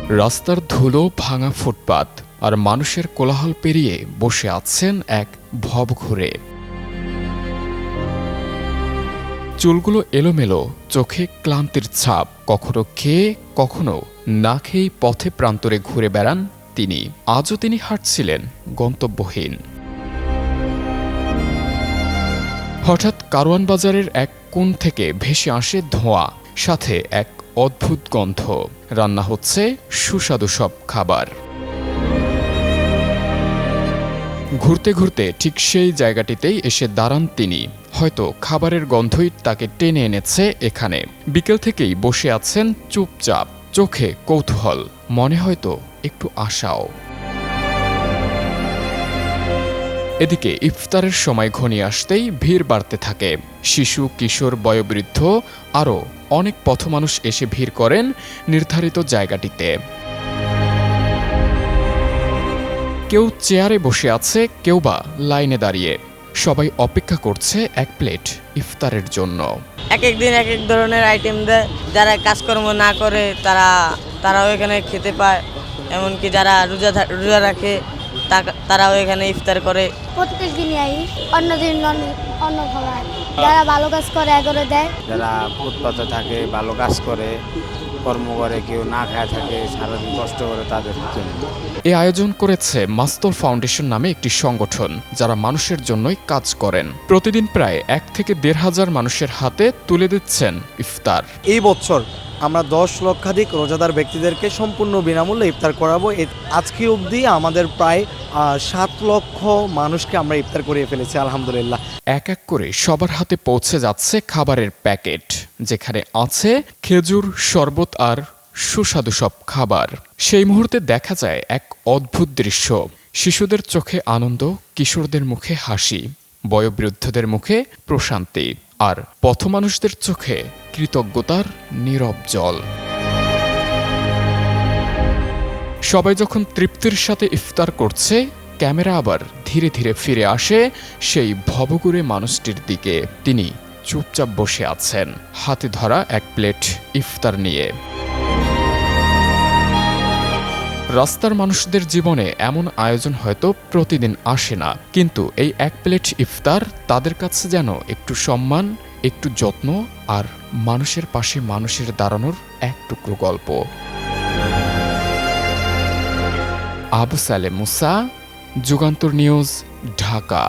রাস্তার ধুলো, ভাঙা ফুটপাত আর মানুষের কোলাহল পেরিয়ে বসে আছেন এক ভবঘুরে। চুলগুলো এলোমেলো, চোখে ক্লান্তির ছাপ, কখনো খেয়ে কখনো না খেয়েই পথে প্রান্তরে ঘুরে বেড়ান তিনি। আজও তিনি হাঁটছিলেন গন্তব্যহীন। হঠাৎ কারওয়ান বাজারের এক কোণ থেকে ভেসে আসে ধোঁয়া, সাথে এক অদ্ভুত গন্ধ। রান্না হচ্ছে সুস্বাদু সব খাবার। ঘুরতে ঘুরতে ঠিক সেই জায়গাটিতেই এসে দাঁড়ান তিনি। হয়তো খাবারের গন্ধই তাকে টেনে এনেছে এখানে। বিকেল থেকেই বসে আছেন চুপচাপ, চোখে কৌতূহল, মনে হয়তো একটু আশাও। এদিকে ইফতারের সময় ঘনিয়ে আসতেই ভিড় বাড়তে থাকে। শিশু, কিশোর, বয়োবৃদ্ধ আরও অনেক পথমানুষ এসে ভিড় করেন নির্ধারিত জায়গাটিতে। কেউ চেয়ারে বসে আছে, কেউ বা লাইনে দাঁড়িয়ে। সবাই অপেক্ষা করছে এক প্লেট ইফতারের জন্য। এক এক দিন এক এক ধরনের আইটেম দেয়। যারা কাজকর্ম না করে তারাও এখানে খেতে পায়। এমনকি যারা রোজা রাখে তারাও এখানে ইফতার করে। প্রত্যেক দিনই আই, অন্য দিন অন্য খাবার। যারা ভালো কাজ করে এগোরে দেয়। যারা ফুটপাতে থাকে, ভালো কাজ করে, কর্ম করে, কেউ না খায় থাকে, সারাদিন কষ্ট করে, তাদের জন্য এই আয়োজন করেছে মাস্তর ফাউন্ডেশন নামে একটি সংগঠন, যারা মানুষের জন্যই কাজ করেন। প্রতিদিন প্রায় 1 থেকে 1,500 মানুষের হাতে তুলে দিচ্ছেন ইফতার। এই বছর আমরা 10 লক্ষাধিক রোজাদার ব্যক্তিদেরকে সম্পূর্ণ বিনামূল্যে ইফতার করাবো। আজকে অবধি আমাদের প্রায় 7 লক্ষ মানুষকে আমরা ইফতার করিয়ে ফেলেছি আলহামদুলিল্লাহ। এক এক করে সবার হাতে পৌঁছে যাচ্ছে খাবারের প্যাকেট, যেখানে আছে খেজুর, শরবত আর সুস্বাদু সব খাবার। সেই মুহূর্তে দেখা যায় এক অদ্ভুত দৃশ্য। শিশুদের চোখে আনন্দ, কিশোরদের মুখে হাসি, বয়োবৃদ্ধদের মুখে প্রশান্তি, আর পথমানুষদের চোখে কৃতজ্ঞতার নীরব জল। সবাই যখন তৃপ্তির সাথে ইফতার করছে, ক্যামেরা আবার ধীরে ধীরে ফিরে আসে সেই ভবঘুরে মানুষটির দিকে। তিনি চুপচাপ বসে আছেন, হাতে ধরা এক প্লেট ইফতার নিয়ে। রাস্তার মানুষদের জীবনে এমন আয়োজন হয়তো প্রতিদিন আসে না, কিন্তু এই এক প্লেট ইফতার তাদের কাছে যেন একটু সম্মান, একটু যত্ন আর মানুষের পাশে মানুষের দাঁড়ানোর এক টুকরো গল্প। আবু সালেম মুসা, যুগান্তর নিউজ, ঢাকা।